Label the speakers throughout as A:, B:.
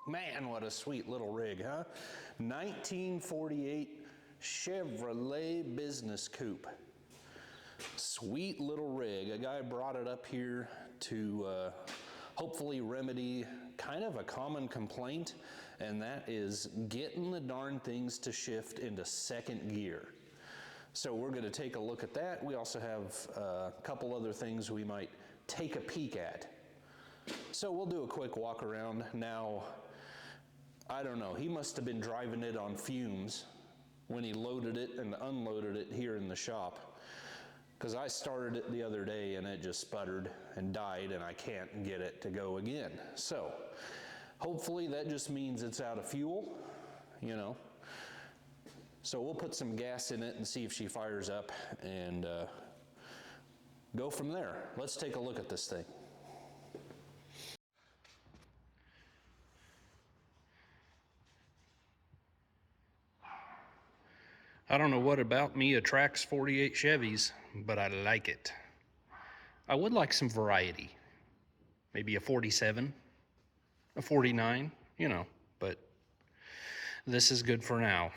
A: Man, what a sweet little rig, huh? 1948 Chevrolet Business Coupe. Sweet little rig. A guy brought it up here to hopefully remedy kind of a common complaint, and that is getting the darn things to shift into second gear. So we're going to take a look at that. We also have a couple other things we might take a peek at. So we'll do a quick walk around. Now, I don't know, he must have been driving it on fumes when he loaded it and unloaded it here in the shop, because I started it the other day and it just sputtered and died and I can't get it to go again. So hopefully that just means it's out of fuel, you know. So we'll put some gas in it and see if she fires up and go from there. Let's take a look at this thing. I don't know what about me attracts 48 Chevys, but I like it. I would like some variety. Maybe a 47, a 49, you know, but this is good for now.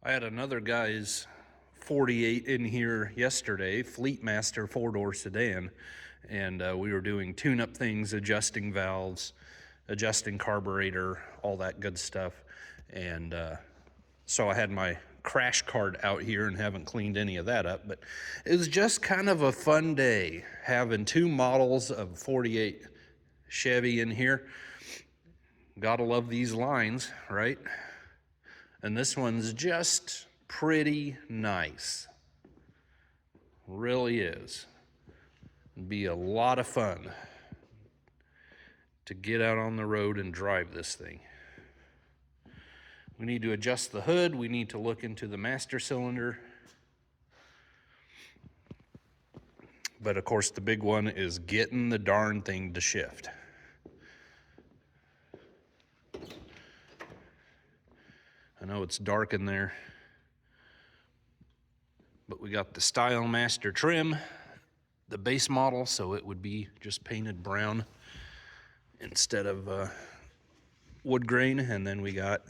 A: I had another guy's 48 in here yesterday, Fleetmaster 4-door sedan, and we were doing tune-up things, adjusting valves, adjusting carburetor, all that good stuff. And so I had my crash cart out here and haven't cleaned any of that up, but it was just kind of a fun day having two models of 48 Chevy in here. Gotta love these lines, right? And this one's just pretty nice. Really is. It'd be a lot of fun to get out on the road and drive this thing. We need to adjust the hood. We need to look into the master cylinder. But of course, the big one is getting the darn thing to shift. I know it's dark in there, but we got the Style Master trim, the base model, so it would be just painted brown instead of wood grain. And then we got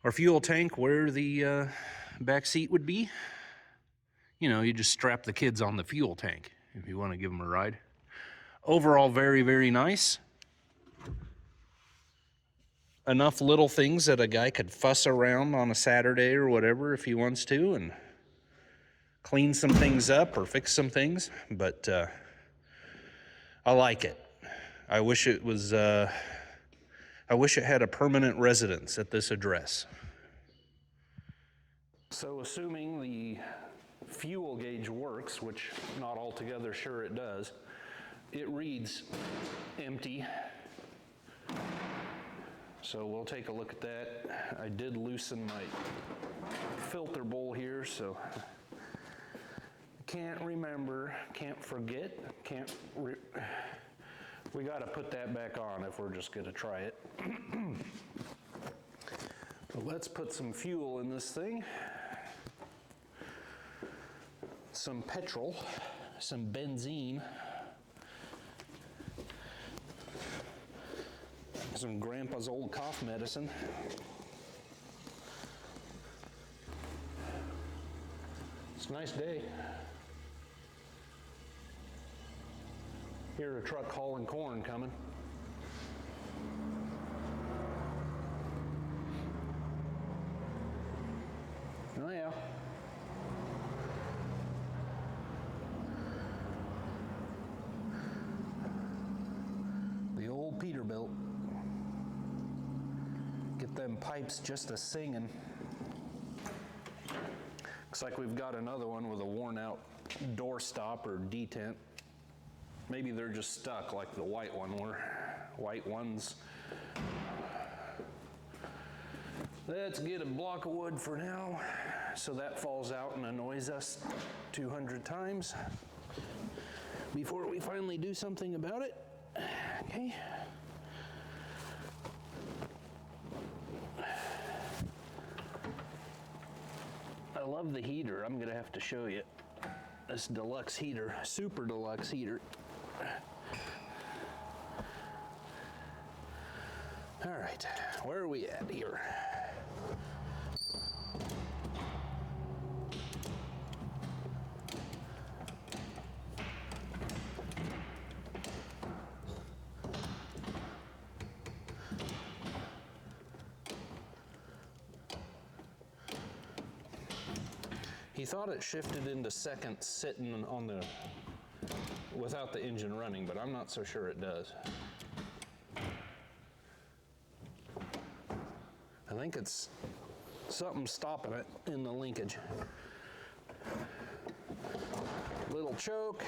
A: our fuel tank where the back seat would be. You know, you just strap the kids on the fuel tank if you want to give them a ride. Overall, very, very nice. Enough little things that a guy could fuss around on a Saturday or whatever if he wants to and clean some things up or fix some things, but I like it. I wish it was, I wish it had a permanent residence at this address. So assuming the fuel gauge works, which not altogether sure it does, it reads empty. So we'll take a look at that. I did loosen my filter bowl here, so can't remember, can't forget, we got to put that back on if we're just going to try it. But let's put some fuel in this thing. Some petrol, some benzene, some grandpa's old cough medicine. It's a nice day. Hear a truck hauling corn coming. Oh yeah. The old Peterbilt. Get them pipes just a-singing. Looks like we've got another one with a worn out door stop or detent. Maybe they're just stuck like the white one were. White ones. Let's get a block of wood for now so that falls out and annoys us 200 times before we finally do something about it. Okay. I love the heater. I'm gonna have to show you this deluxe heater, super deluxe heater. All right, where are we at here? He thought it shifted into second sitting on the, without the engine running, but I'm not so sure it does. I think it's something stopping it in the linkage. Little choke.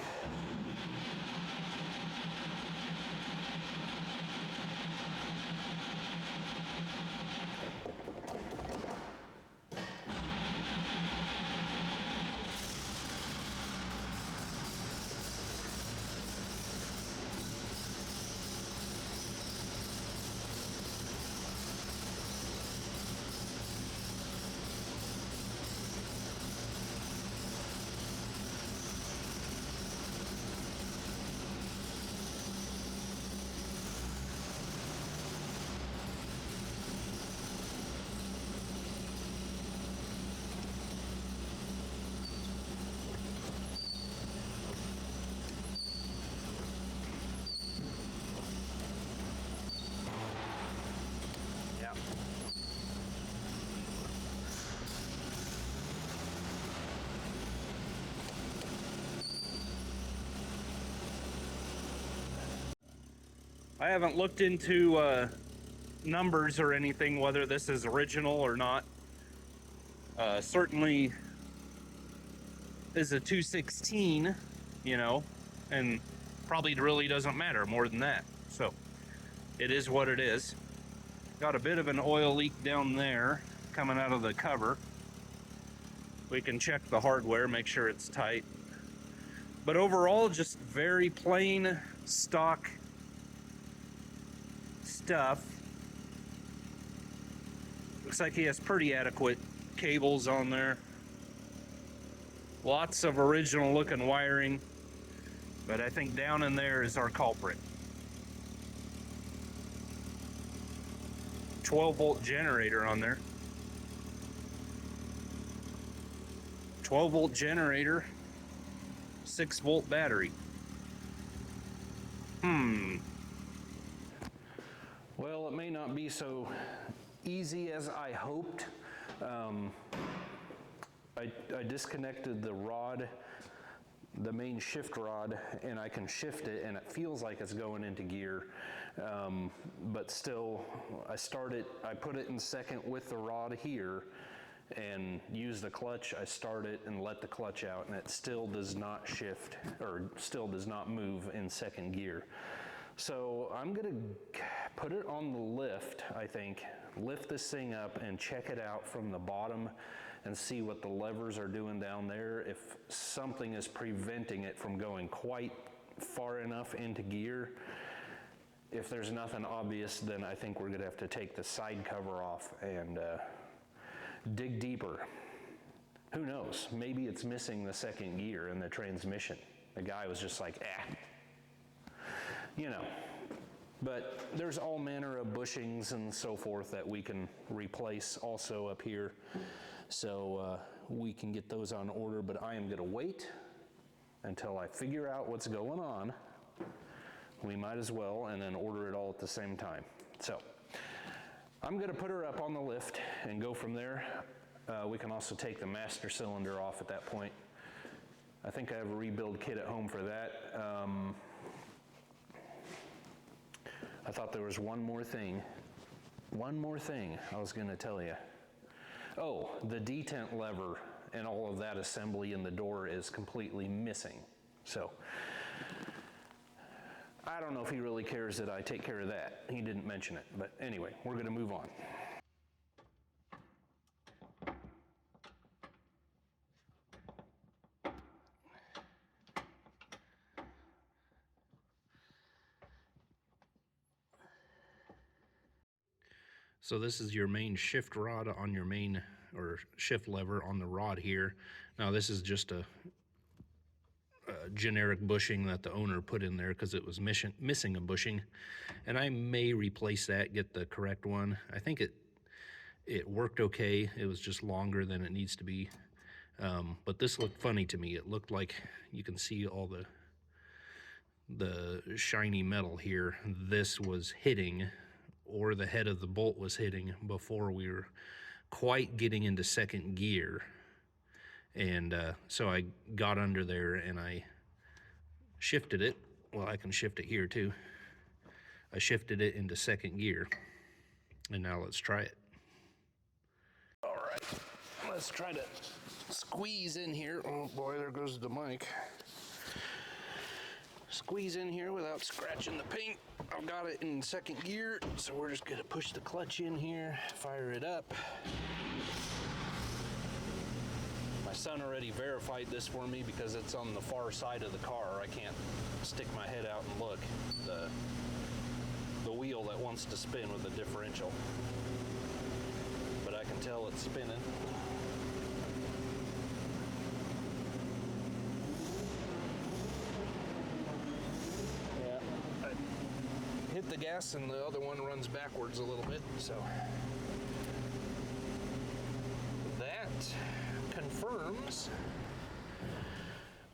A: I haven't looked into numbers or anything, whether this is original or not. Certainly is a 216, you know, and probably really doesn't matter more than that. So it is what it is. Got a bit of an oil leak down there coming out of the cover. We can check the hardware, make sure it's tight. But overall, just very plain stock stuff. Looks like he has pretty adequate cables on there. Lots of original looking wiring, but I think down in there is our culprit. 12-volt generator on there. 12-volt generator, 6-volt battery. Well, it may not be so easy as I hoped. I disconnected the rod, the main shift rod, and I can shift it, and it feels like it's going into gear. But still, I put it in second with the rod here, and use the clutch. I start it and let the clutch out, and it still does not shift, or still does not move in second gear. So I'm gonna put it on the lift, I think, lift this thing up and check it out from the bottom and see what the levers are doing down there. If something is preventing it from going quite far enough into gear. If there's nothing obvious, then I think we're gonna have to take the side cover off and dig deeper. Who knows? Maybe it's missing the second gear in the transmission. The guy was just like, you know. But there's all manner of bushings and so forth that we can replace also up here. So we can get those on order, but I am gonna wait until I figure out what's going on. We might as well, and then order it all at the same time. So I'm gonna put her up on the lift and go from there. We can also take the master cylinder off at that point. I think I have a rebuild kit at home for that. I thought there was one more thing I was gonna tell you. Oh, the detent lever and all of that assembly in the door is completely missing. So I don't know if he really cares that I take care of that. He didn't mention it, but anyway, we're gonna move on. So this is your main shift rod on your main or shift lever on the rod here. Now this is just a generic bushing that the owner put in there because it was missing a bushing, and I may replace that, get the correct one. I think it worked okay. It was just longer than it needs to be. But this looked funny to me. It looked like you can see all the shiny metal here. This was hitting, or the head of the bolt was hitting, before we were quite getting into second gear. And so I got under there and I shifted it. Well, I can shift it here too. I shifted it into second gear. And now let's try it. All right, let's try to squeeze in here. Oh boy, there goes the mic. Squeeze in here without scratching the paint. I've got it in second gear, so we're just gonna push the clutch in here, fire it up. My son already verified this for me because it's on the far side of the car. I can't stick my head out and look. The wheel that wants to spin with the differential. But I can tell it's spinning. Yeah, I hit the gas and the other one runs backwards a little bit, so that confirms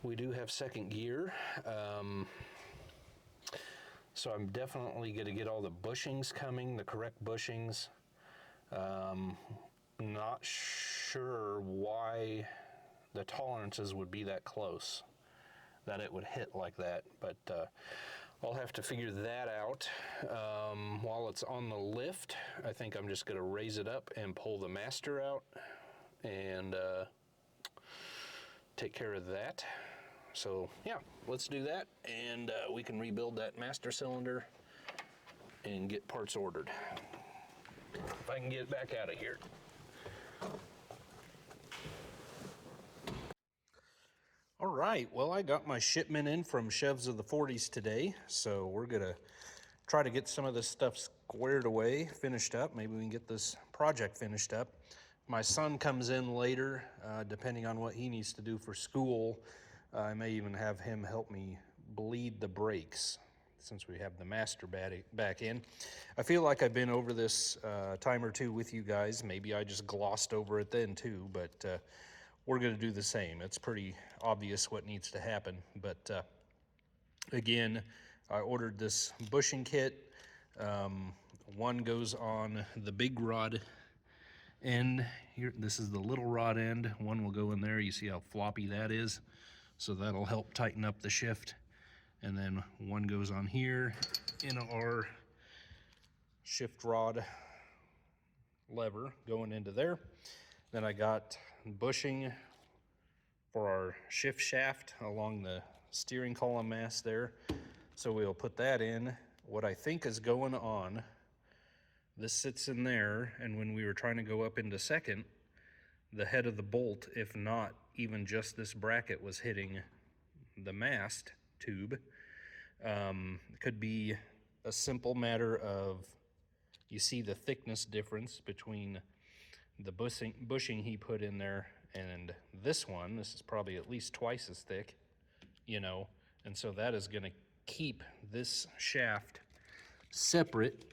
A: we do have second gear. So I'm definitely going to get all the bushings coming, the correct bushings. Not sure why the tolerances would be that close, that it would hit like that, but I'll have to figure that out. While it's on the lift, I think I'm just going to raise it up and pull the master out and take care of that. So yeah, let's do that, and we can rebuild that master cylinder and get parts ordered. If I can get back out of here. All right, well, I got my shipment in from Chevs of the 40s today, so we're gonna try to get some of this stuff squared away, finished up. Maybe we can get this project finished up. My son comes in later, depending on what he needs to do for school. I may even have him help me bleed the brakes since we have the master back in. I feel like I've been over this time or two with you guys. Maybe I just glossed over it then too, but we're gonna do the same. It's pretty obvious what needs to happen. But again, I ordered this bushing kit. One goes on the big rod end here. This is the little rod end. One will go in there. You see how floppy that is? So that'll help tighten up the shift. And then one goes on here in our shift rod lever going into there. Then I got bushing for our shift shaft along the steering column mast there. So we'll put that in. What I think is going on, this sits in there, and when we were trying to go up into second, the head of the bolt, if not even just this bracket, was hitting the mast tube. It could be a simple matter of, you see the thickness difference between the bushing he put in there and this one. This is probably at least twice as thick, you know, and so that is going to keep this shaft separate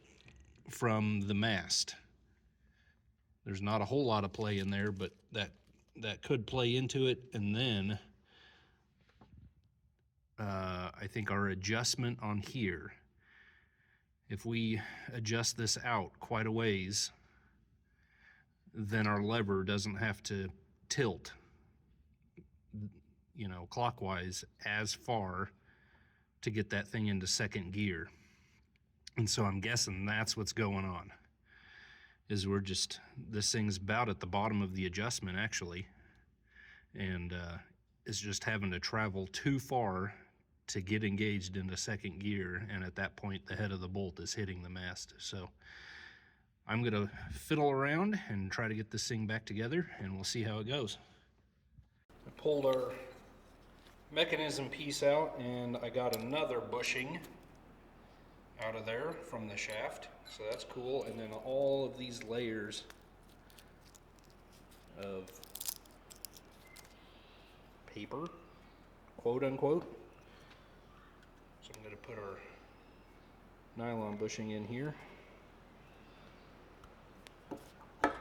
A: from the mast. There's not a whole lot of play in there, but that could play into it. And then I think our adjustment on here, if we adjust this out quite a ways, then our lever doesn't have to tilt, you know, clockwise as far to get that thing into second gear. And so I'm guessing that's what's going on, is this thing's about at the bottom of the adjustment actually, and is just having to travel too far to get engaged into second gear, and at that point the head of the bolt is hitting the mast. So I'm gonna fiddle around and try to get this thing back together, and we'll see how it goes. I pulled our mechanism piece out, and I got another bushing out of there from the shaft, so that's cool. And then all of these layers of paper, quote unquote. So I'm going to put our nylon bushing in here. I'll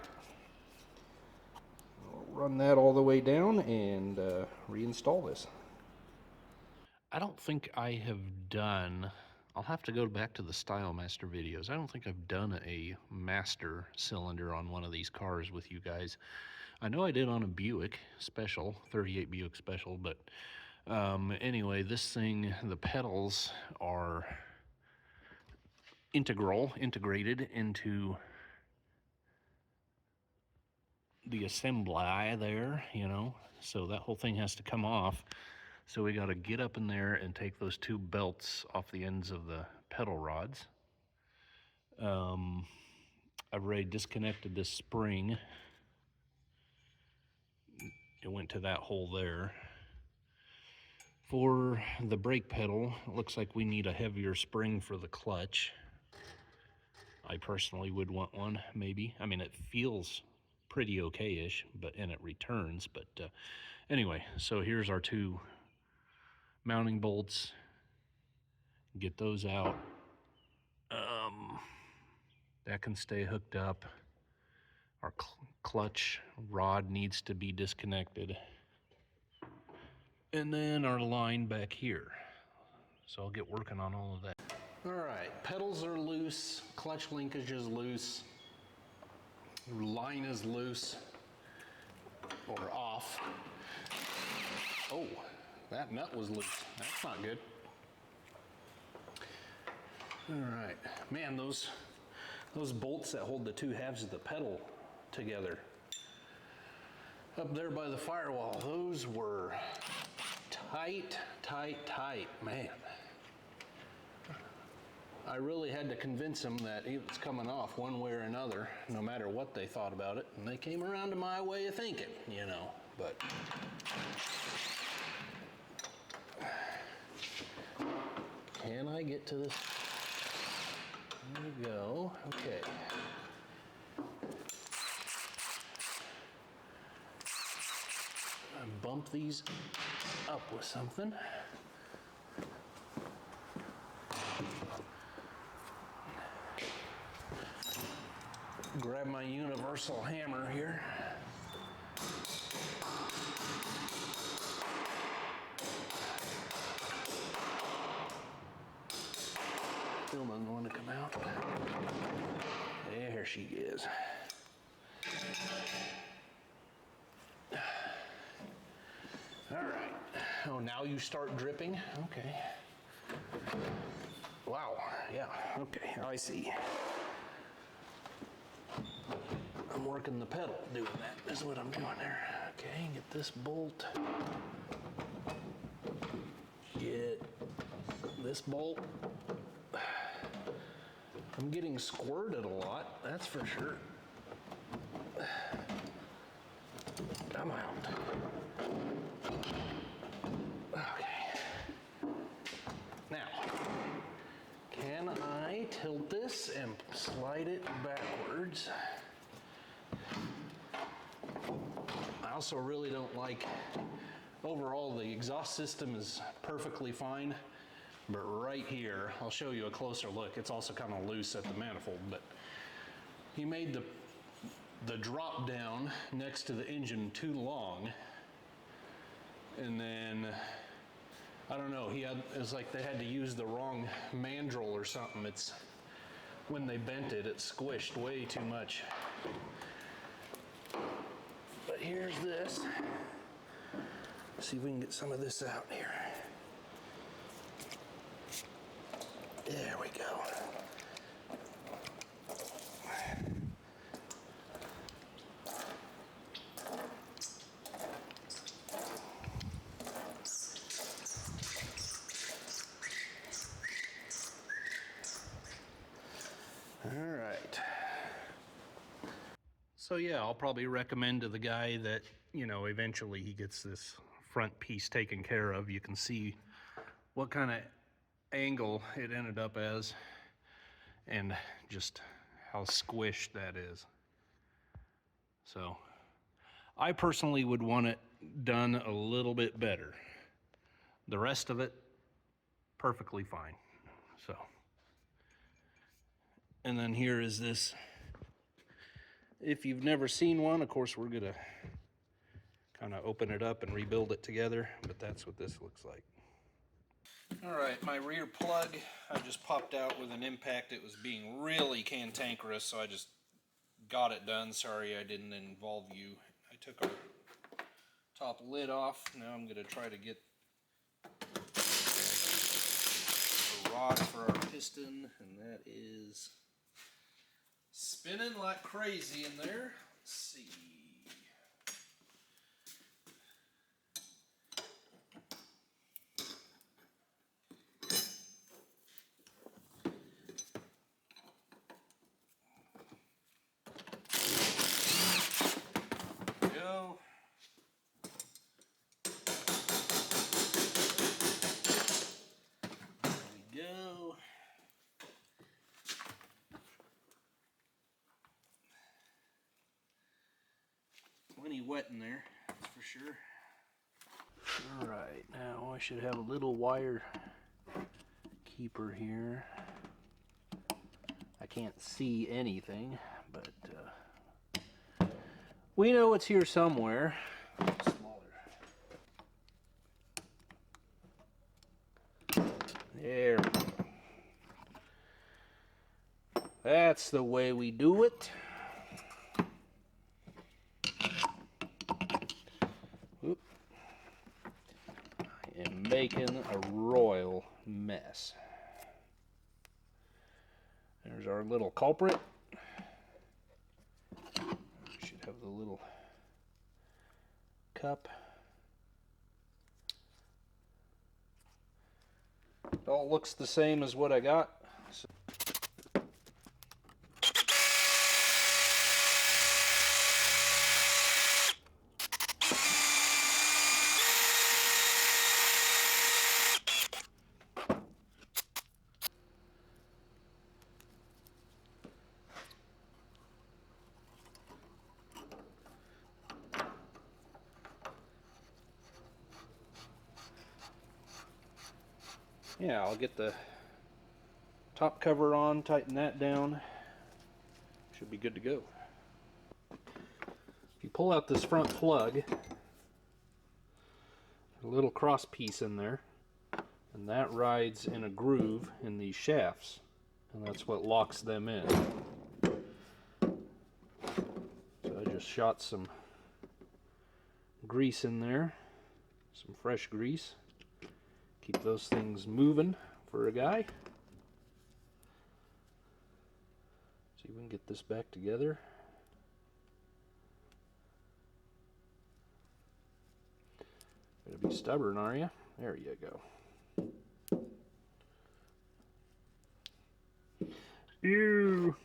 A: run that all the way down and reinstall this. I don't think I have done, I'll have to go back to the Style Master videos. I don't think I've done a master cylinder on one of these cars with you guys. I know I did on a Buick Special, 38 Buick Special, but anyway, this thing, the pedals are integrated into the assembly there, you know, so that whole thing has to come off. So we got to get up in there and take those two belts off the ends of the pedal rods. I've already disconnected this spring. It went to that hole there. For the brake pedal, it looks like we need a heavier spring for the clutch. I personally would want one, maybe. I mean, it feels pretty okay-ish, and it returns. But anyway, so here's our two mounting bolts. Get those out. That can stay hooked up. Our clutch rod needs to be disconnected. And then our line back here. So I'll get working on all of that. All right, pedals are loose, clutch linkage is loose, line is loose, or off. Oh, that nut was loose. That's not good. All right, man, those bolts that hold the two halves of the pedal together up there by the firewall, those were tight, man. I really had to convince them that it was coming off one way or another, no matter what they thought about it, and they came around to my way of thinking, you know, but can I get to this? There we go. Okay. I bump these up with something. Grab my universal hammer here. Still doesn't want to come out. There she is. All right. Oh, now you start dripping? Okay. Wow. Yeah. Okay. I see. I'm working the pedal doing that. Is what I'm doing there. Okay. Get this bolt. Get this bolt. I'm getting squirted a lot, that's for sure. Come out. Okay. Now, can I tilt this and slide it backwards? I also really don't like, overall the exhaust system is perfectly fine. But right here, I'll show you a closer look. It's also kind of loose at the manifold, but he made the drop down next to the engine too long. And then, I don't know, it was like they had to use the wrong mandrel or something. When they bent it, it squished way too much. But here's this. Let's see if we can get some of this out here. There we go. All right. So yeah, I'll probably recommend to the guy that, you know, eventually he gets this front piece taken care of. You can see what kind of angle it ended up as and just how squished that is. So I personally would want it done a little bit better. The rest of it, perfectly fine. So, and then here is this. If you've never seen one, of course, we're gonna kind of open it up and rebuild it together, but that's what this looks like. All right, my rear plug, I just popped out with an impact. It was being really cantankerous, so I just got it done. Sorry I didn't involve you. I took our top lid off. Now I'm gonna try to get a rod for our piston, and that is spinning like crazy in there. Let's see. Go. There we go. Plenty wet in there, that's for sure. All right, now I should have a little wire keeper here. I can't see anything, but we know it's here somewhere. Smaller. There. That's the way we do it. Oop. I am making a royal mess. There's our little culprit. We should have the little cup. It all looks the same as what I got. So yeah, I'll get the top cover on, tighten that down. Should be good to go. If you pull out this front plug, a little cross piece in there, and that rides in a groove in these shafts, and that's what locks them in. So I just shot some grease in there, some fresh grease. Keep those things moving for a guy. See if we can get this back together. Gonna be stubborn, are you? There you go. Ew.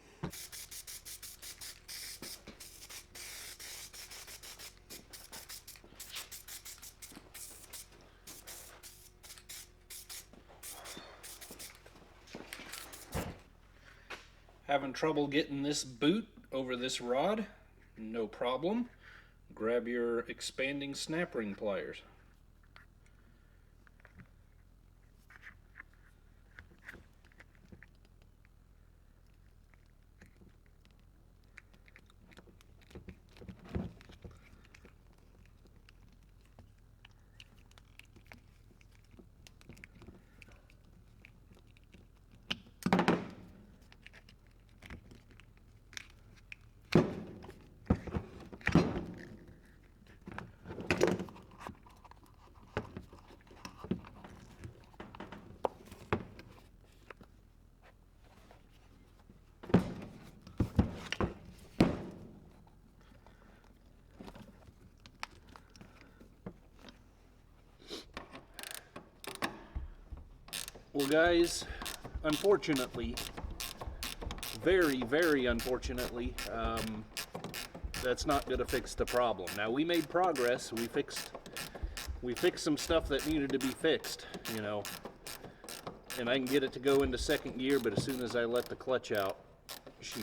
A: Having trouble getting this boot over this rod? No problem. Grab your expanding snap ring pliers. Well, guys, unfortunately, very, very unfortunately, that's not going to fix the problem. Now, we made progress. We fixed some stuff that needed to be fixed, you know, and I can get it to go into second gear, but as soon as I let the clutch out, she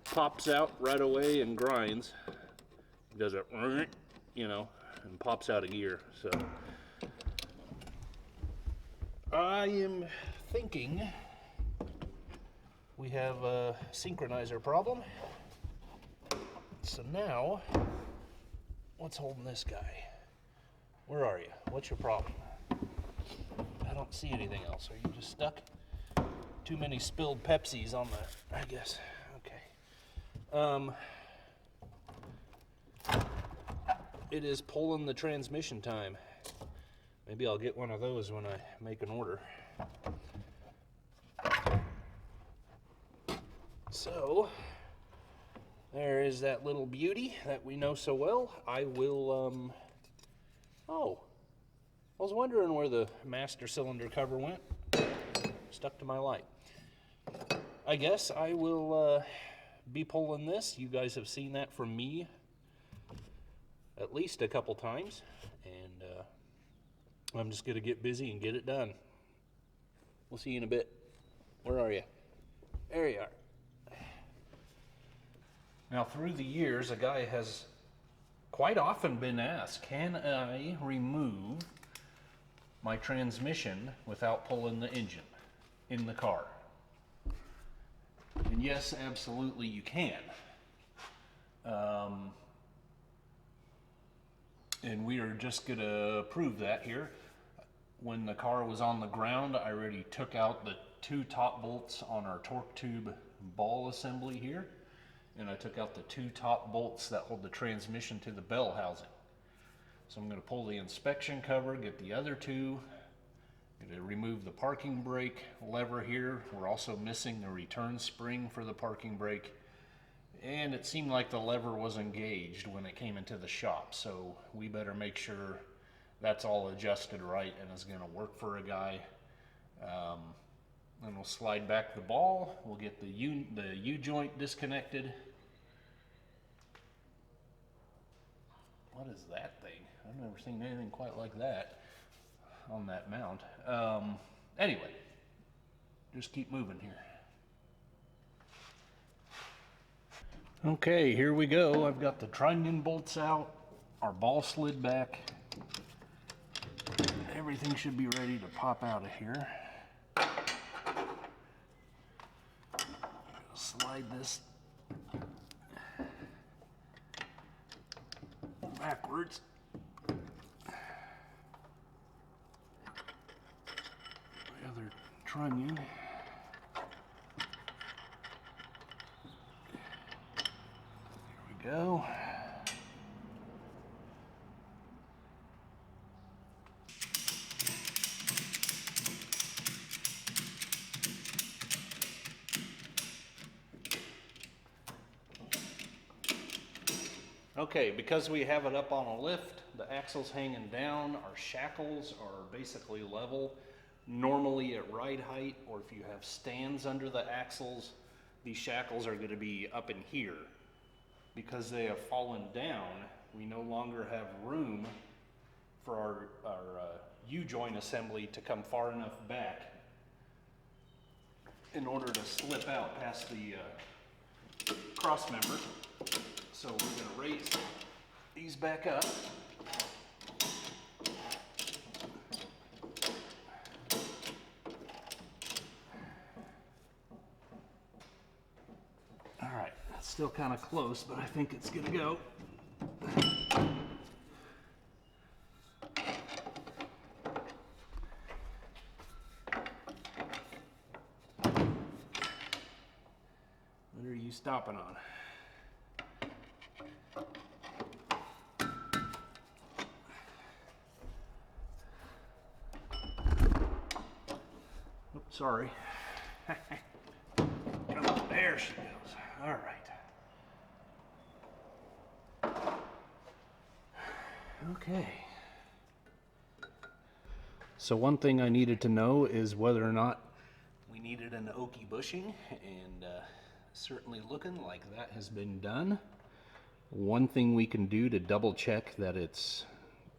A: pops out right away and grinds. does it, you know, and pops out of gear. So I am thinking we have a synchronizer problem. So now, what's holding this guy? Where are you? What's your problem? I don't see anything else. Are you just stuck? Too many spilled Pepsis on the, I guess. Okay. It is pulling the transmission time. Maybe I'll get one of those when I make an order. So, there is that little beauty that we know so well. I will, oh, I was wondering where the master cylinder cover went. Stuck to my light. I guess I will be pulling this. You guys have seen that from me at least a couple times, and I'm just going to get busy and get it done. We'll see you in a bit. Where are you? There you are. Now, through the years, a guy has quite often been asked, can I remove my transmission without pulling the engine in the car? And yes, absolutely you can. And we are just going to prove that here. When the car was on the ground, I already took out the 2 top bolts on our torque tube ball assembly here. And I took out the 2 top bolts that hold the transmission to the bell housing. So I'm going to pull the inspection cover, get the other 2, going to remove the parking brake lever here. We're also missing the return spring for the parking brake. And it seemed like the lever was engaged when it came into the shop, so we better make sure that's all adjusted right and is going to work for a guy. Then we'll slide back the ball. We'll get the U-joint disconnected. What is that thing? I've never seen anything quite like that on that mount. Anyway, just keep moving here. Okay, here we go. I've got the trunnion bolts out, our ball slid back. Everything should be ready to pop out of here. Slide this backwards. The other trunnion. Go. Okay, because we have it up on a lift, the axle's hanging down, our shackles are basically level, normally at ride height, or if you have stands under the axles, these shackles are going to be up in here. Because they have fallen down, we no longer have room for our U-joint assembly to come far enough back in order to slip out past the cross member. So we're going to raise these back up. Still kind of close, but I think it's gonna go. What are you stopping on? Oops, sorry. Come on, there she goes. All right. Okay. So one thing I needed to know is whether or not we needed an oaky bushing, and certainly looking like that has been done. One thing we can do to double check that it's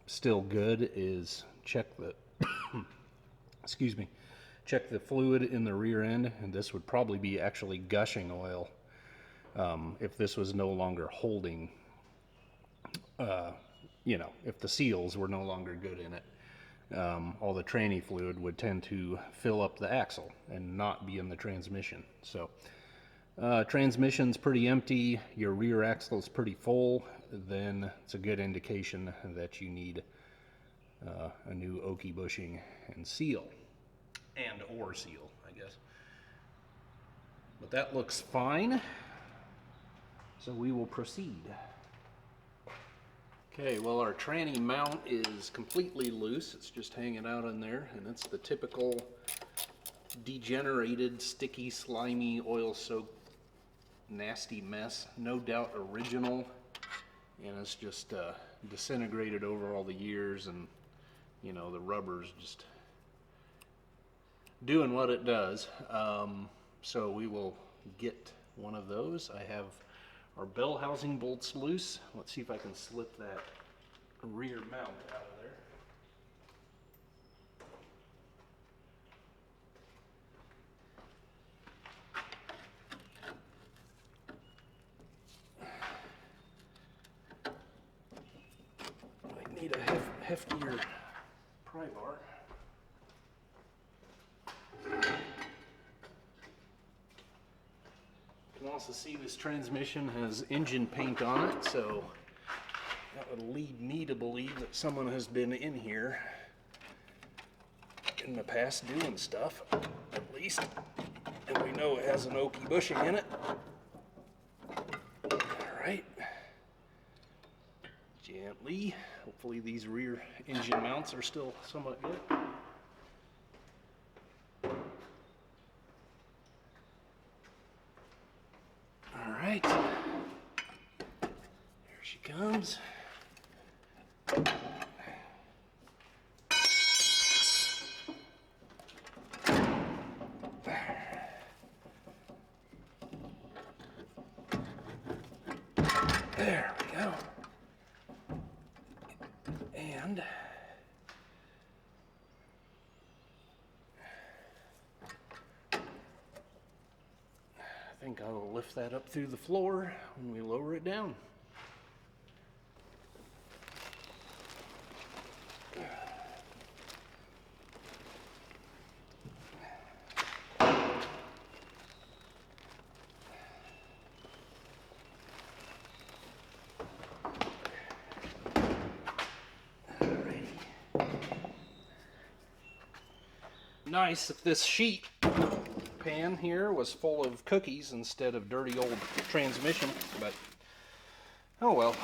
A: still good is check the excuse me, check the fluid in the rear end, and this would probably be actually gushing oil if this was no longer holding you know, if the seals were no longer good in it. All the tranny fluid would tend to fill up the axle and not be in the transmission. So transmission's pretty empty, your rear axle is pretty full, then it's a good indication that you need a new okie bushing and seal, and or seal, I guess. But that looks fine, so we will proceed. Okay, well, our tranny mount is completely loose. It's just hanging out in there, and it's the typical degenerated, sticky, slimy, oil-soaked, nasty mess. No doubt original, and it's just disintegrated over all the years, and you know, the rubber's just doing what it does. So we will get one of those. I have our bell housing bolts loose. Let's see if I can slip that rear mount out of there. I need a heftier pry bar. You can also see this transmission has engine paint on it, so that would lead me to believe that someone has been in here in the past doing stuff, at least. And we know it has an okie bushing in it. Alright. Gently. Hopefully these rear engine mounts are still somewhat good. Alright. There she comes. There we go. And I think I will lift that up through the floor when we lower it down. Nice if this sheet pan here was full of cookies instead of dirty old transmission, but oh well,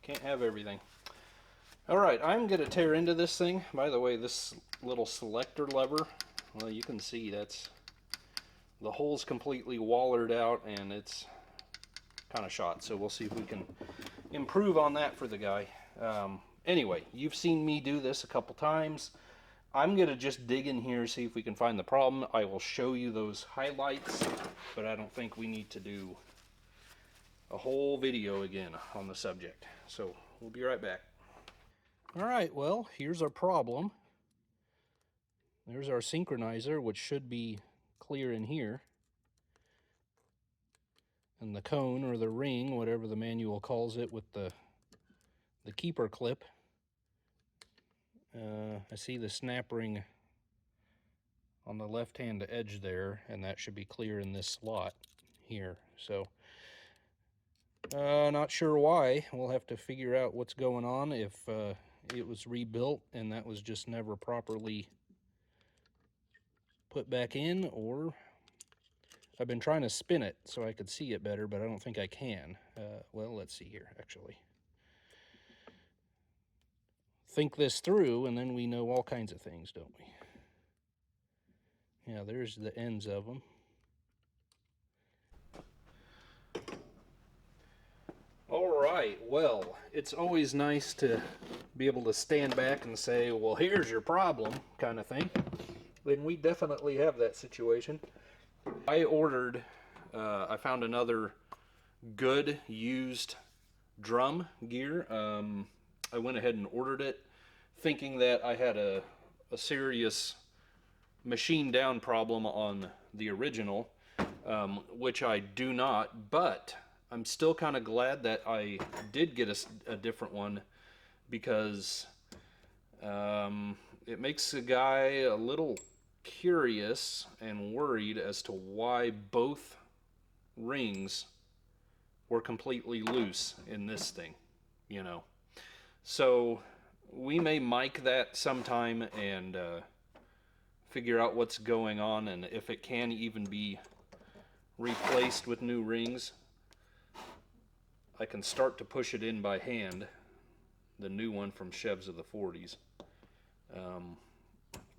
A: can't have everything. Alright, I'm going to tear into this thing. By the way, this little selector lever, well, you can see that's the hole's completely wallered out and it's kind of shot, so we'll see if we can improve on that for the guy. Anyway, you've seen me do this a couple times. I'm going to just dig in here, see if we can find the problem. I will show you those highlights, but I don't think we need to do a whole video again on the subject. So we'll be right back. All right, well, here's our problem. There's our synchronizer, which should be clear in here. And the cone or the ring, whatever the manual calls it, with the keeper clip. I see the snap ring on the left-hand edge there, and that should be clear in this slot here. So, not sure why. We'll have to figure out what's going on, if it was rebuilt and that was just never properly put back in, or I've been trying to spin it so I could see it better, but I don't think I can. Well, let's see here, actually. Think this through, and then we know all kinds of things, don't we? Yeah, there's the ends of them. All right, well, it's always nice to be able to stand back and say, well, here's your problem, kind of thing. Then we definitely have that situation. I ordered, I found another good used drum gear. I went ahead and ordered it thinking that I had a serious machine down problem on the original, which I do not, but I'm still kind of glad that I did get a different one, because it makes a guy a little curious and worried as to why both rings were completely loose in this thing, you know. So we may mic that sometime and figure out what's going on, and if it can even be replaced with new rings. I can start to push it in by hand, the new one from Chevs of the 40s.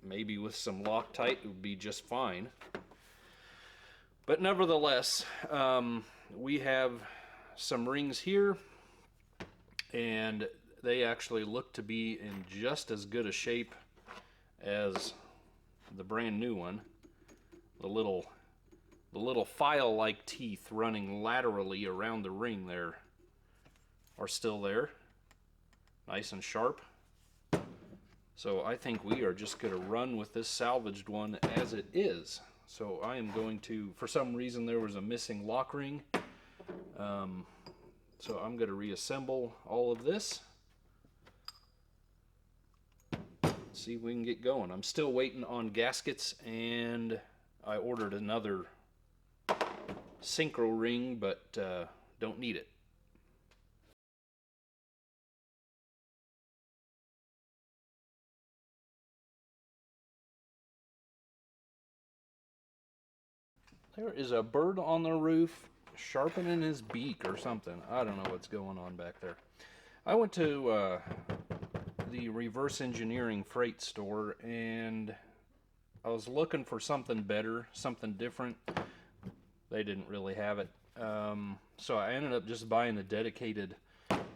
A: Maybe with some Loctite it would be just fine. But nevertheless, we have some rings here, and they actually look to be in just as good a shape as the brand new one. The little file-like teeth running laterally around the ring there are still there, nice and sharp. So I think we are just going to run with this salvaged one as it is. So I am going to, for some reason there was a missing lock ring, so I'm going to reassemble all of this. See if we can get going. I'm still waiting on gaskets, and I ordered another synchro ring, but don't need it. There is a bird on the roof sharpening his beak or something. I don't know what's going on back there. I went to the reverse engineering freight store, and I was looking for something better, something different. They didn't really have it. So I ended up just buying a dedicated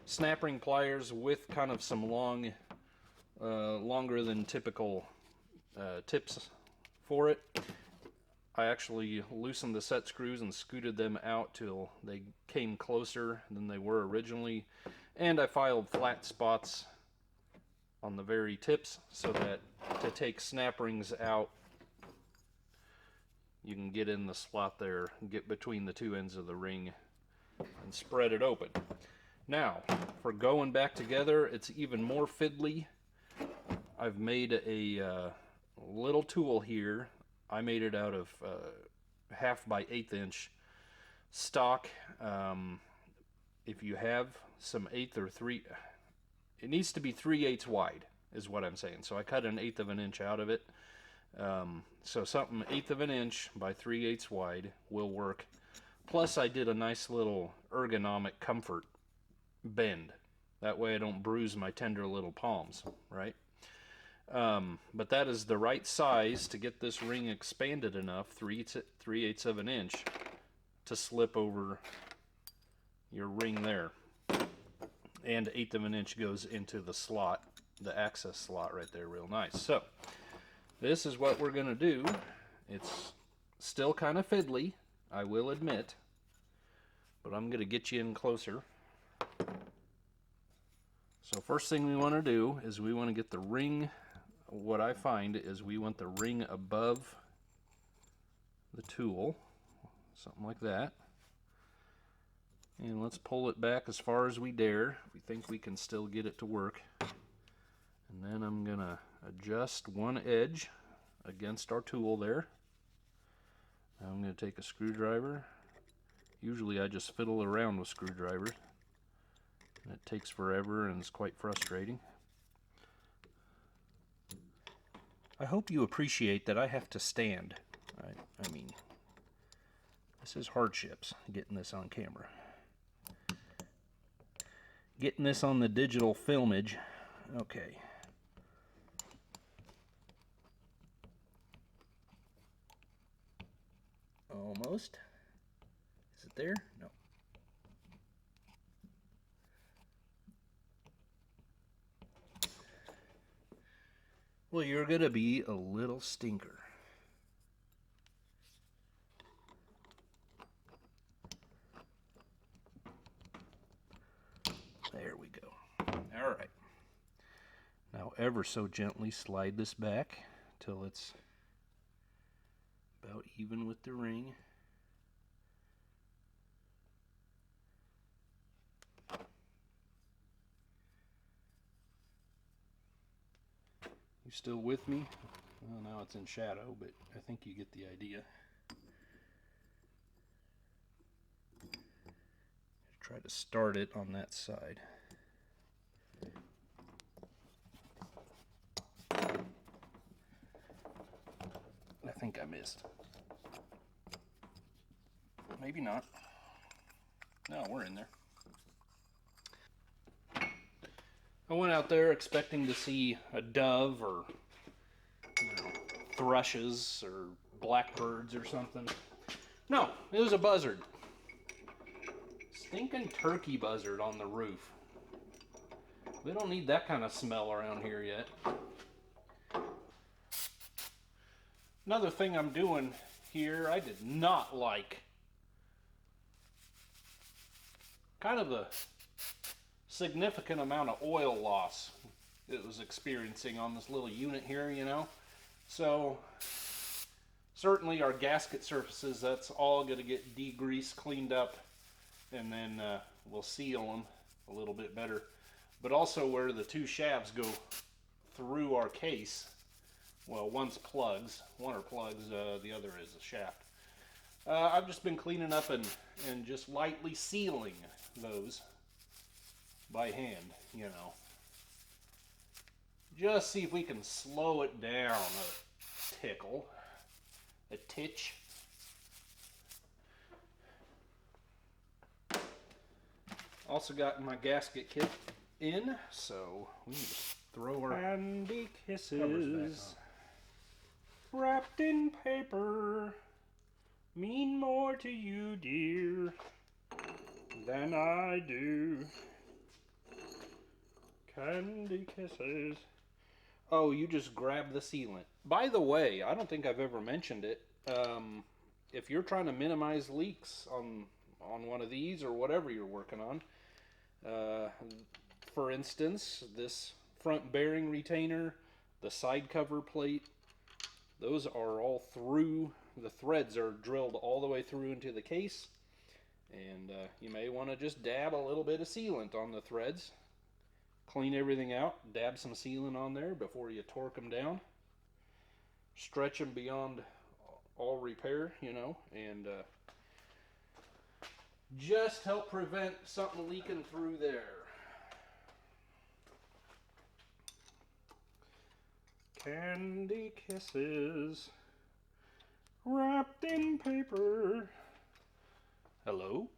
A: snap ring pliers with kind of some longer than typical tips for it. I actually loosened the set screws and scooted them out till they came closer than they were originally, and I filed flat spots on the very tips so that to take snap rings out, you can get in the slot there, get between the two ends of the ring and spread it open. Now, for going back together, it's even more fiddly. I've made a little tool here. I made it out of 1/2 by 1/8 inch stock. If you have some 1/8 or 3, it needs to be 3/8 wide, is what I'm saying. So I cut 1/8 of an inch out of it. So something 1/8 of an inch by 3/8 wide will work. Plus I did a nice little ergonomic comfort bend. That way I don't bruise my tender little palms, right? But that is the right size to get this ring expanded enough, 3/8 of an inch, to slip over your ring there. And 1/8 of an inch goes into the slot, the access slot right there, real nice. So this is what we're gonna do. It's still kind of fiddly, I will admit, but I'm gonna get you in closer. So first thing we want to do is we want to get the ring. What I find is we want the ring above the tool, something like that. And let's pull it back as far as we dare. We think we can still get it to work. And then I'm gonna adjust one edge against our tool there. Now I'm gonna take a screwdriver. Usually I just fiddle around with screwdrivers. And it takes forever and it's quite frustrating. I hope you appreciate that I have to stand. I mean, this is hardships, getting this on camera. Getting this on the digital filmage. Okay. Almost. Is it there? No. Well, you're gonna be a little stinker. There we go. All right. Now ever so gently slide this back till it's about even with the ring. You still with me? Well, now it's in shadow, but I think you get the idea. Try to start it on that side. I think I missed. Maybe not. No, we're in there. I went out there expecting to see a dove or thrushes or blackbirds or something. No, it was a buzzard. Stinking turkey buzzard on the roof. We don't need that kind of smell around here yet. Another thing I'm doing here, I did not like. Kind of a significant amount of oil loss it was experiencing on this little unit here, you know. So certainly our gasket surfaces, that's all going to get degreased, cleaned up, and then we'll seal them a little bit better. But also where the two shafts go through our case, well, one's plugs, one are plugs, the other is a shaft. I've just been cleaning up and just lightly sealing those by hand, you know. Just see if we can slow it down a tickle, a titch. Also got my gasket kit in, so we need to throw our candy kisses wrapped in paper mean more to you, dear, than I do. Candy kisses. Oh, you just grab the sealant. By the way, I don't think I've ever mentioned it. If you're trying to minimize leaks on one of these or whatever you're working on, for instance, this front bearing retainer, the side cover plate, those are all through, the threads are drilled all the way through into the case, and you may want to just dab a little bit of sealant on the threads. Clean everything out, dab some sealant on there before you torque them down. Stretch them beyond all repair, you know, and just help prevent something leaking through there. Candy kisses wrapped in paper. Hello?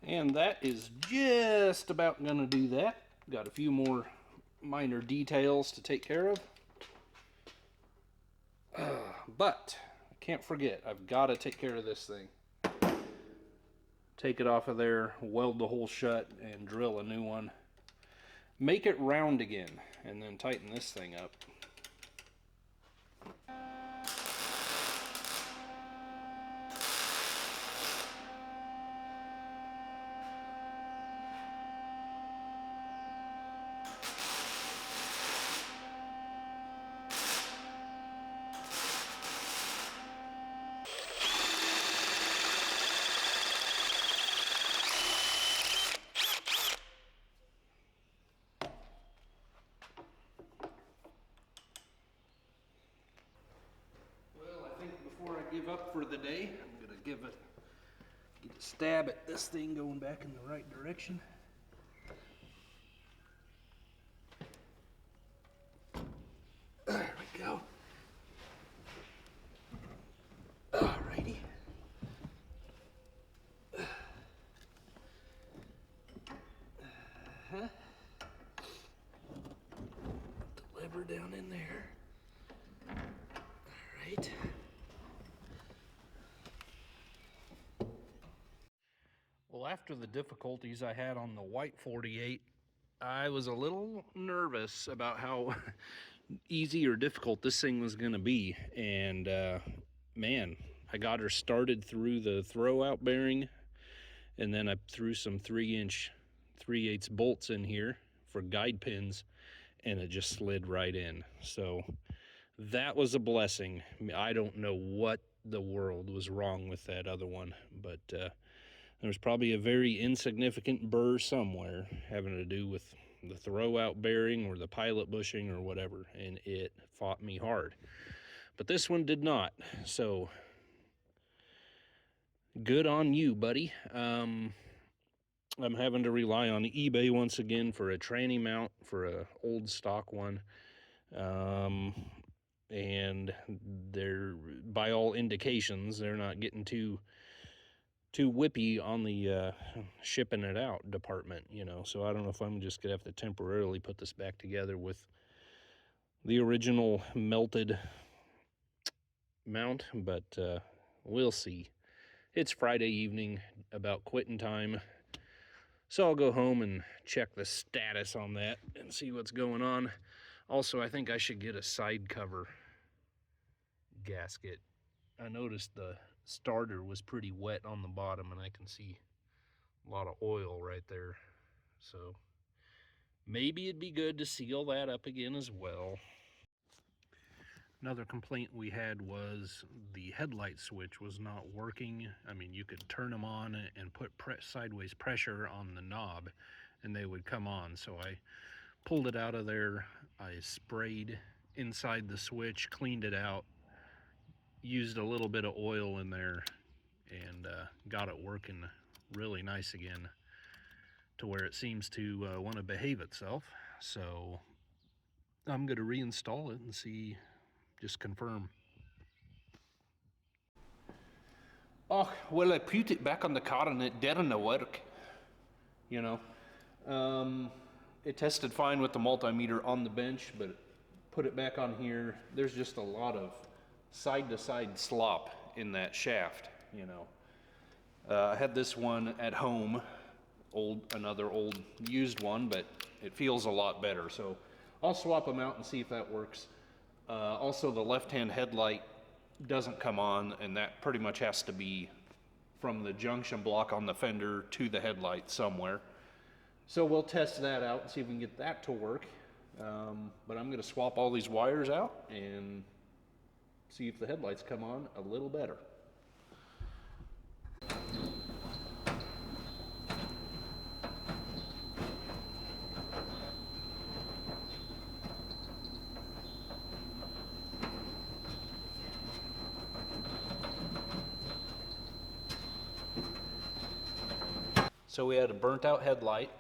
A: And that is just about going to do that. Got a few more minor details to take care of. But I can't forget, I've got to take care of this thing. Take it off of there, weld the hole shut, and drill a new one. Make it round again, and then tighten this thing up. Give up for the day. I'm gonna get a stab at this thing going back in the right direction. There we go. Alrighty. Put the lever down in there. Alright. Well, after the difficulties I had on the white 48, I was a little nervous about how easy or difficult this thing was going to be. And man, I got her started through the throwout bearing, and then I threw some 3-inch 3/8 bolts in here for guide pins, and it just slid right in. So that was a blessing. I don't know what the world was wrong with that other one, but there was probably a very insignificant burr somewhere having to do with the throwout bearing or the pilot bushing or whatever, and it fought me hard. But this one did not, so good on you, buddy. I'm having to rely on eBay once again for a tranny mount for a old stock one. And they're, by all indications, they're not getting too whippy on the shipping it out department, you know. So I don't know if I'm just gonna have to temporarily put this back together with the original melted mount, but we'll see. It's Friday evening, about quitting time, so I'll go home and check the status on that and see what's going on. Also, I think I should get a side cover gasket. I noticed the starter was pretty wet on the bottom, and I can see a lot of oil right there. So maybe it'd be good to seal that up again as well. Another complaint we had was the headlight switch was not working. I mean, you could turn them on and put sideways pressure on the knob and they would come on. So I pulled it out of there. I sprayed inside the switch, cleaned it out, used a little bit of oil in there, and got it working really nice again to where it seems to want to behave itself. So I'm going to reinstall it and see, just confirm. Oh, well, I put it back on the car and it didn't work. You know, it tested fine with the multimeter on the bench, but put it back on here. There's just a lot of side-to-side slop in that shaft, you know. I had this one at home, another old used one, but it feels a lot better. So I'll swap them out and see if that works. Also, the left-hand headlight doesn't come on, and that pretty much has to be from the junction block on the fender to the headlight somewhere. So we'll test that out and see if we can get that to work. But I'm going to swap all these wires out and see if the headlights come on a little better. So we had a burnt out headlight.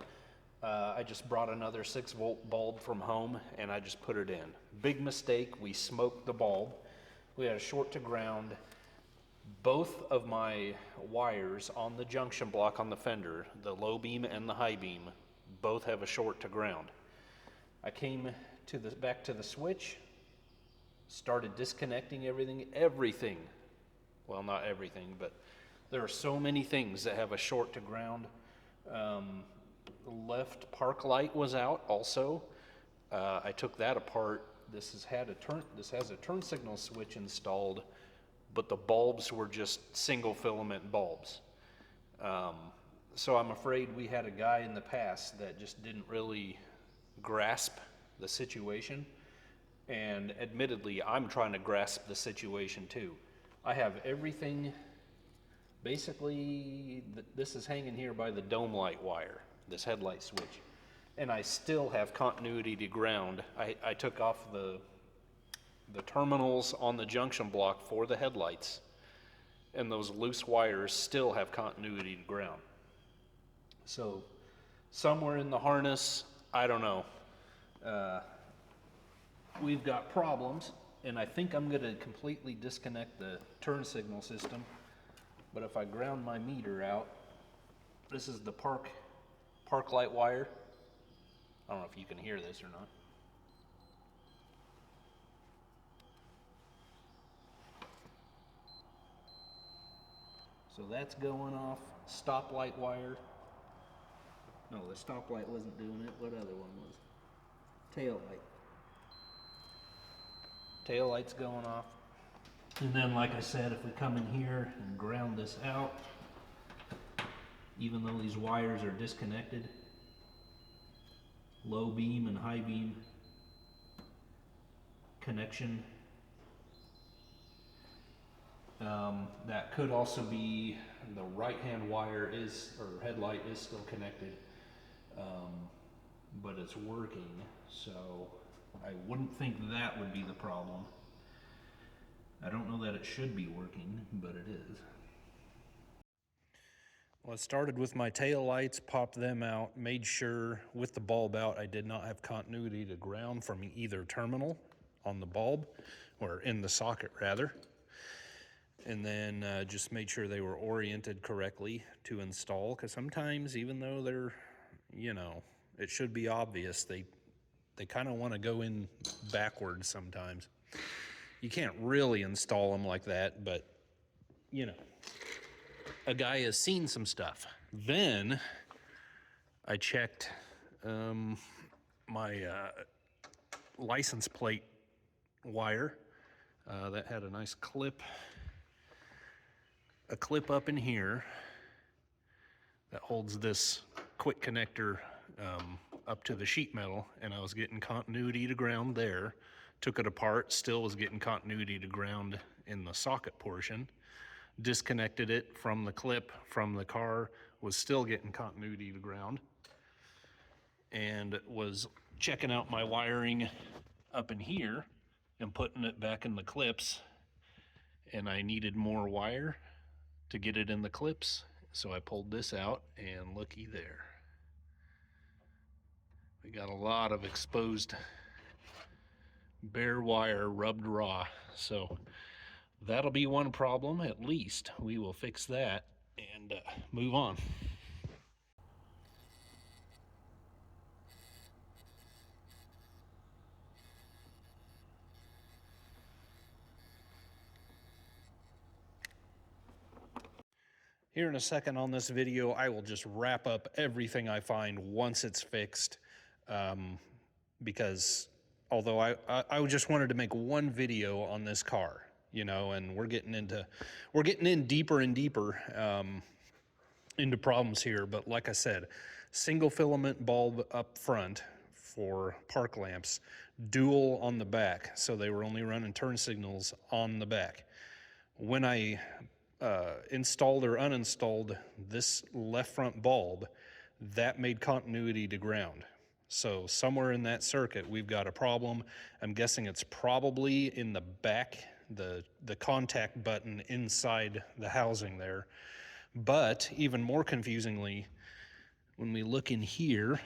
A: I just brought another 6-volt bulb from home and I just put it in. Big mistake, we smoked the bulb. We had a short to ground. Both of my wires on the junction block on the fender, the low beam and the high beam, both have a short to ground. I came to back to the switch, started disconnecting everything. Well, not everything, but there are so many things that have a short to ground. The left park light was out also. I took that apart. This has a turn signal switch installed, but the bulbs were just single filament bulbs. So I'm afraid we had a guy in the past that just didn't really grasp the situation. And admittedly, I'm trying to grasp the situation too. I have everything. Basically, this is hanging here by the dome light wire, this headlight switch. And I still have continuity to ground. I took off the terminals on the junction block for the headlights, and those loose wires still have continuity to ground. So somewhere in the harness, I don't know, we've got problems, and I think I'm gonna completely disconnect the turn signal system. But if I ground my meter out, this is the park light wire. I don't know if you can hear this or not. So that's going off. Stoplight wire. No, the stoplight wasn't doing it. What other one was? Tail light. Tail light's going off. And then, like I said, if we come in here and ground this out, even though these wires are disconnected, low beam and high beam connection, that could also be the right hand wire or headlight is still connected. but it's working, so I wouldn't think that would be the problem. I don't know that it should be working, but it is. Well, I started with my tail lights, popped them out, made sure with the bulb out I did not have continuity to ground from either terminal on the bulb, or in the socket rather. And then just made sure they were oriented correctly to install, because sometimes even though they're, you know, it should be obvious, they kind of want to go in backwards sometimes. You can't really install them like that, but you know, a guy has seen some stuff. Then I checked my license plate wire that had a nice clip, up in here that holds this quick connector up to the sheet metal, and I was getting continuity to ground there. Took it apart, still was getting continuity to ground in the socket portion. Disconnected it from the clip from the car, was still getting continuity to ground, and was checking out my wiring up in here and putting it back in the clips, and I needed more wire to get it in the clips, so I pulled this out, and looky there. We got a lot of exposed bare wire rubbed raw, so that'll be one problem. At least we will fix that and move on. Here in a second on this video, I will just wrap up everything I find once it's fixed, because although I just wanted to make one video on this car, you know, and we're getting in deeper and deeper into problems here. But like I said, single filament bulb up front for park lamps, dual on the back, so they were only running turn signals on the back. When I installed or uninstalled this left front bulb, that made continuity to ground. So somewhere in that circuit we've got a problem. I'm guessing it's probably in the back, the contact button inside the housing there. But even more confusingly, when we look in here,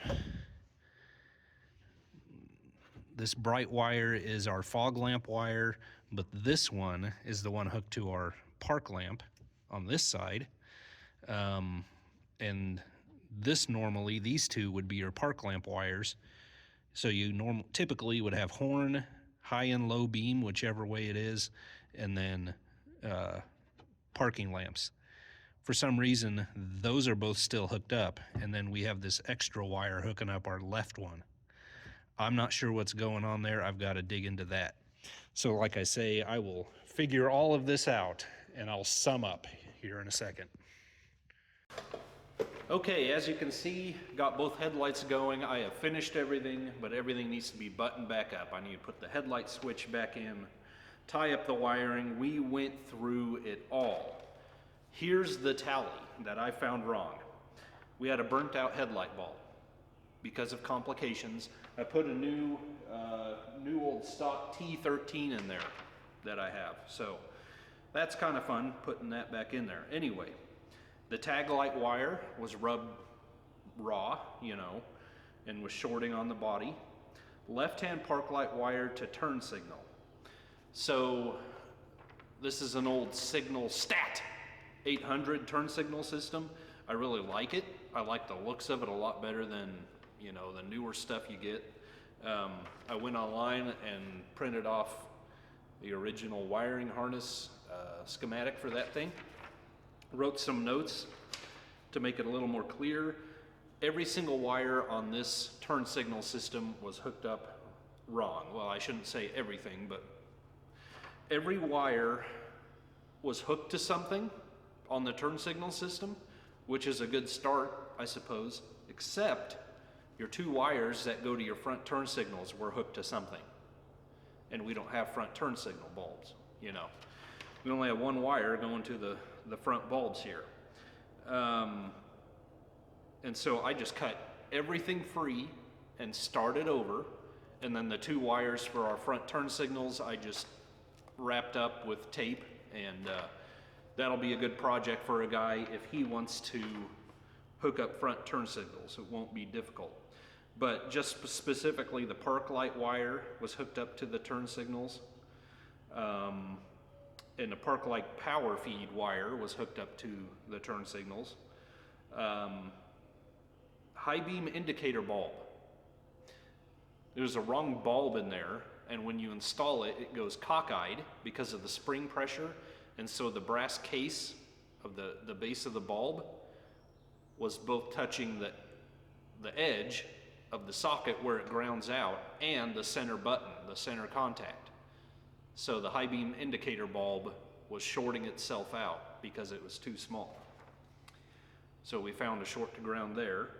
A: this bright wire is our fog lamp wire, but this one is the one hooked to our park lamp on this side. And this normally, these two would be your park lamp wires. So you typically would have horn, high and low beam, whichever way it is, and then parking lamps. For some reason, those are both still hooked up, and then we have this extra wire hooking up our left one. I'm not sure what's going on there. I've got to dig into that. So like I say, I will figure all of this out, and I'll sum up here in a second. Okay, as you can see, got both headlights going. I have finished everything, but everything needs to be buttoned back up. I need to put the headlight switch back in, tie up the wiring. We went through it all. Here's the tally that I found wrong. We had a burnt out headlight bulb. Because of complications, I put a new old stock T13 in there that I have. So that's kind of fun, putting that back in there. Anyway, the tag light wire was rubbed raw, you know, and was shorting on the body. Left-hand park light wire to turn signal. So this is an old Signal Stat 800 turn signal system. I really like it. I like the looks of it a lot better than, you know, the newer stuff you get. I went online and printed off the original wiring harness schematic for that thing. Wrote some notes to make it a little more clear. Every single wire on this turn signal system was hooked up wrong. Well, I shouldn't say everything, but every wire was hooked to something on the turn signal system, which is a good start, I suppose, except your two wires that go to your front turn signals were hooked to something. And we don't have front turn signal bulbs, you know. We only have one wire going to the front bulbs here. And so I just cut everything free and start it over. And then the 2 wires for our front turn signals, I just wrapped up with tape, and that'll be a good project for a guy if he wants to hook up front turn signals. It won't be difficult. But just specifically, the park light wire was hooked up to the turn signals. And the park light power feed wire was hooked up to the turn signals. High beam indicator bulb. There's a wrong bulb in there, and when you install it, it goes cockeyed because of the spring pressure, and so the brass case of the base of the bulb was both touching the edge of the socket where it grounds out and the center button, the center contact. So the high beam indicator bulb was shorting itself out because it was too small. So we found a short to ground there.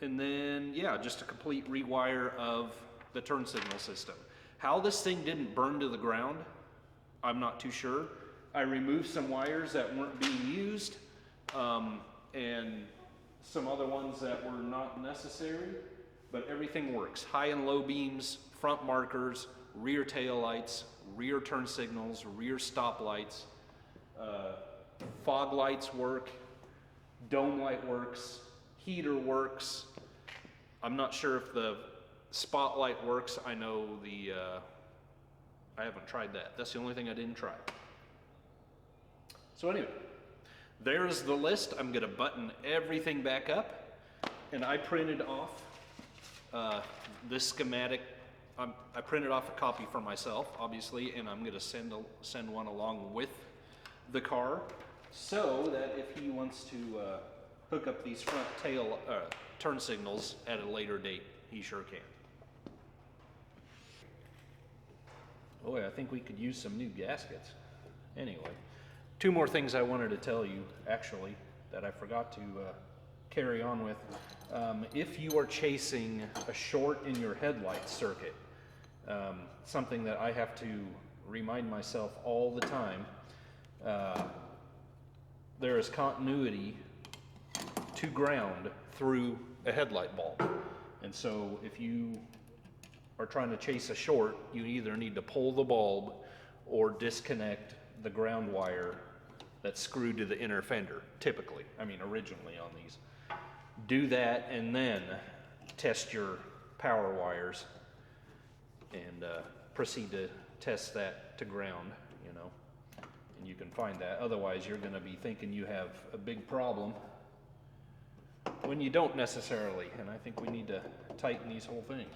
A: And then, yeah, just a complete rewire of the turn signal system. How this thing didn't burn to the ground, I'm not too sure. I removed some wires that weren't being used, and some other ones that were not necessary, but everything works. High and low beams, front markers, rear tail lights, rear turn signals, rear stop lights, fog lights work, dome light works, heater works. I'm not sure if the spotlight works. I know I haven't tried that. That's the only thing I didn't try. So anyway, there's the list. I'm gonna button everything back up, and I printed off this schematic. I printed off a copy for myself, obviously, and I'm gonna send one along with the car, so that if he wants to hook up these front tail turn signals at a later date, he sure can. Boy, I think we could use some new gaskets. Anyway, 2 more things I wanted to tell you, actually, that I forgot to carry on with. If you are chasing a short in your headlight circuit, something that I have to remind myself all the time, there is continuity to ground through a headlight bulb. And so if you are trying to chase a short, you either need to pull the bulb or disconnect the ground wire that's screwed to the inner fender, typically. I mean, originally on these. Do that and then test your power wires and proceed to test that to ground, you know, and you can find that. Otherwise, you're gonna be thinking you have a big problem when you don't necessarily, and I think we need to tighten these whole things.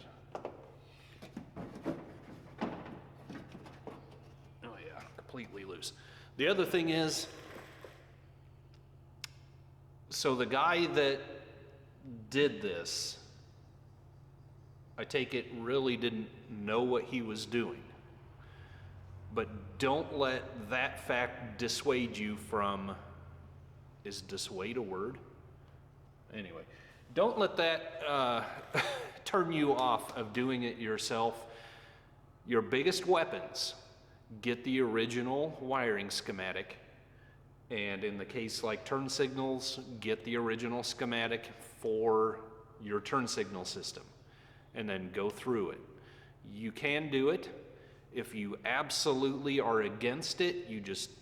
A: Oh yeah, completely loose. The other thing is, so the guy that did this, I take it, really didn't know what he was doing. But don't let that fact dissuade you from, is dissuade a word? Anyway, don't let that turn you off of doing it yourself. Your biggest weapons, get the original wiring schematic, and in the case like turn signals, get the original schematic for your turn signal system, and then go through it. You can do it. If you absolutely are against it,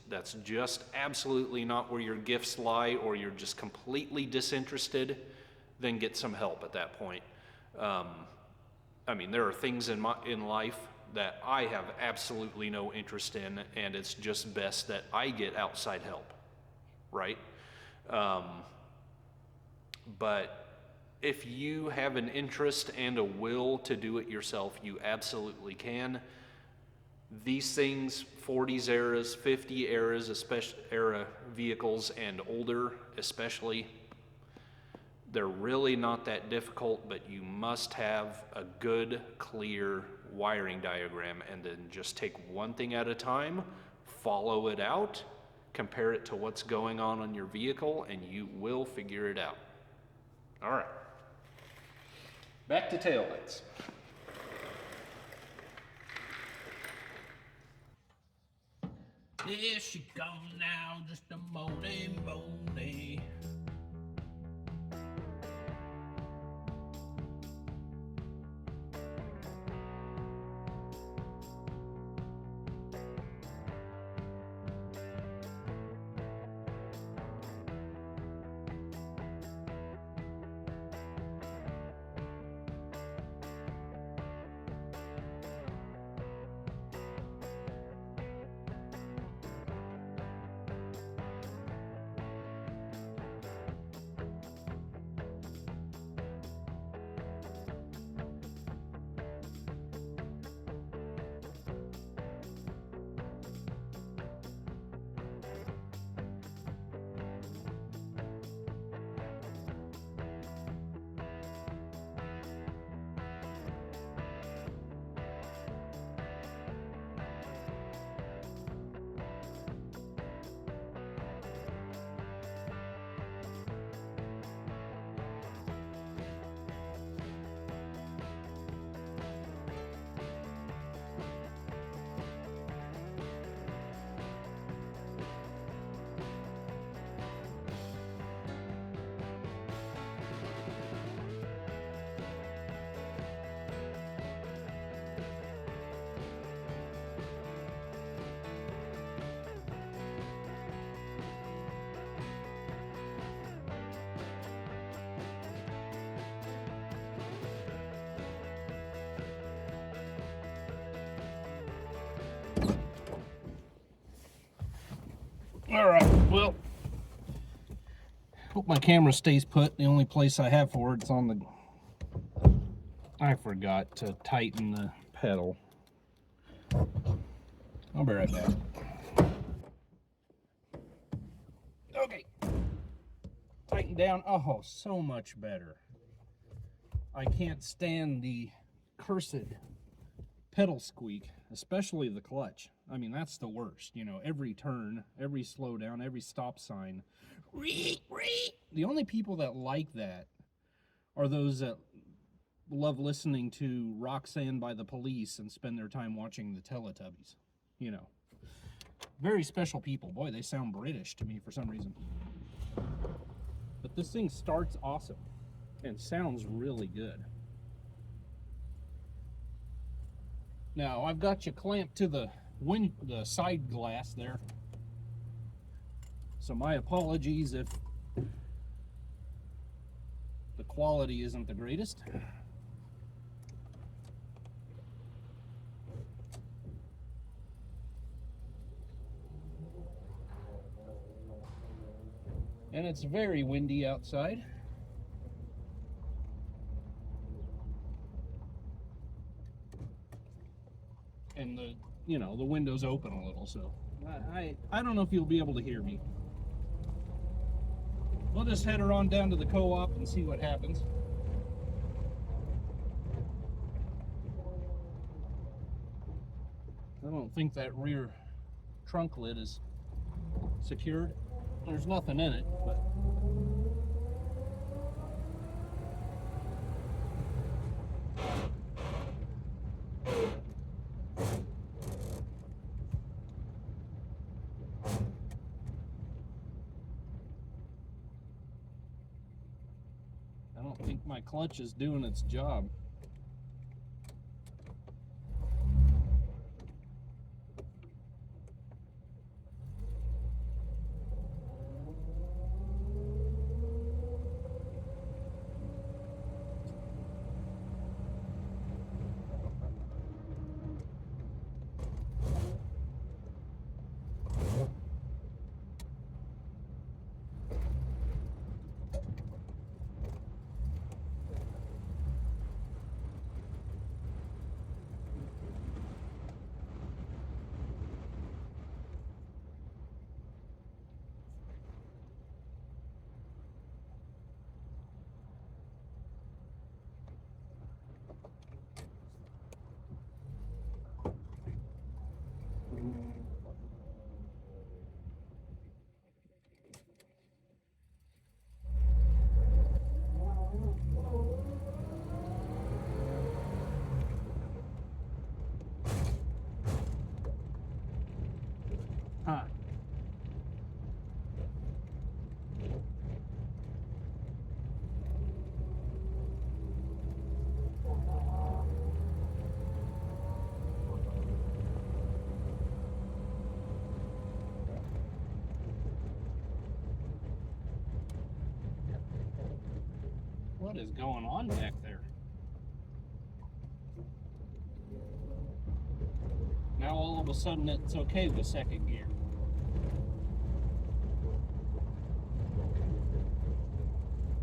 A: that's just absolutely not where your gifts lie, or you're just completely disinterested, then get some help at that point. I mean, there are things in life that I have absolutely no interest in, and it's just best that I get outside help, right? But if you have an interest and a will to do it yourself, you absolutely can. These things, 40s eras, 50 eras, especially era vehicles and older especially, they're really not that difficult, but you must have a good, clear wiring diagram, and then just take one thing at a time, follow it out, compare it to what's going on your vehicle, and you will figure it out. All right. Back to taillights.
B: There she comes now, just a moaning.
A: All right, well, hope my camera stays put. The only place I have for it's on the... I forgot to tighten the pedal. I'll be right back. Okay. Tighten down. Oh, so much better. I can't stand the cursed pedal squeak, especially the clutch. I mean, that's the worst. You know, every turn, every slowdown, every stop sign. The only people that like that are those that love listening to Roxanne by the Police and spend their time watching the Teletubbies. You know, very special people. Boy, they sound British to me for some reason. But this thing starts awesome and sounds really good. Now, I've got you clamped to the side glass there. So my apologies if the quality isn't the greatest. And it's very windy outside. And the window's open a little, so I don't know if you'll be able to hear me. We'll just head her on down to the co-op and see what happens. I don't think that rear trunk lid is secured. There's nothing in it, but I don't think my clutch is doing its job. Huh. What is going on back there? Now all of a sudden it's okay with second gear.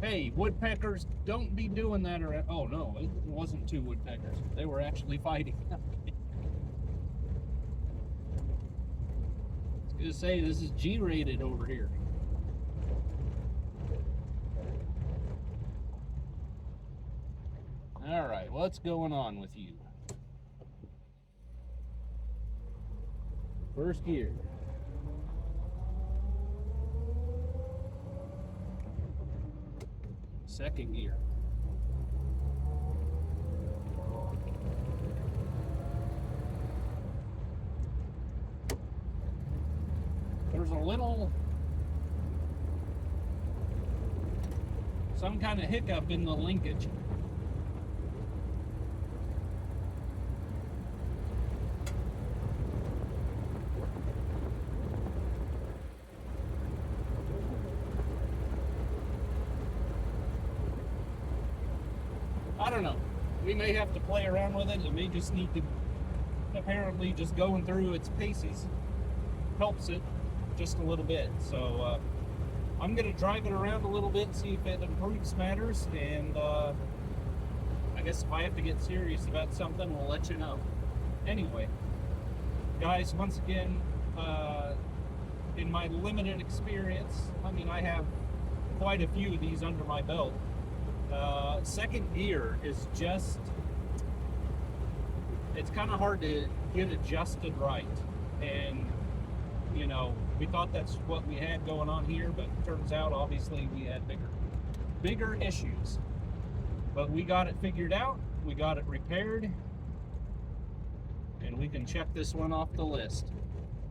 A: Hey, woodpeckers, don't be doing that around. Oh no, it wasn't two woodpeckers. They were actually fighting. I was gonna say, this is G-rated over here. All right, what's going on with you? First gear. Second gear. There's a little, some kind of hiccup in the linkage. I don't know. We may have to play around with it. It may just need to, apparently just going through its paces helps it
B: just a little bit. So I'm going to drive it around a little bit, see if it improves matters, and I guess if I have to get serious about something, we'll let you know. Anyway, guys, once again, in my limited experience, I mean, I have quite a few of these under my belt. Second gear is just, it's kind of hard to get adjusted right. And, you know, we thought that's what we had going on here, but it turns out, obviously, we had bigger issues. But we got it figured out, we got it repaired, and we can check this one off the list.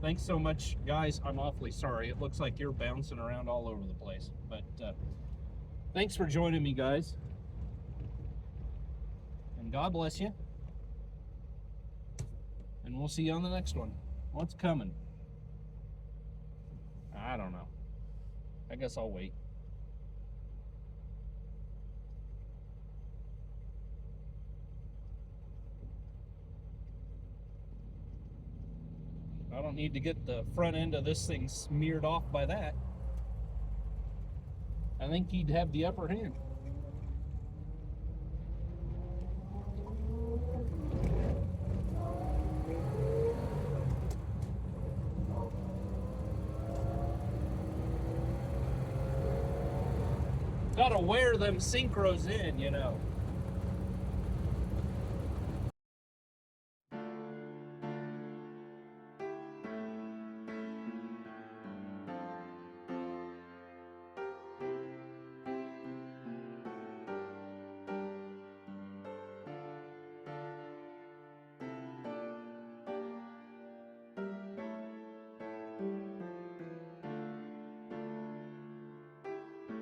B: Thanks so much, guys. I'm awfully sorry. It looks like you're bouncing around all over the place. But thanks for joining me, guys. And God bless you. And we'll see you on the next one. What's coming? I don't know. I guess I'll wait. I don't need to get the front end of this thing smeared off by that. I think he'd have the upper hand. Gotta wear them synchros in, you know.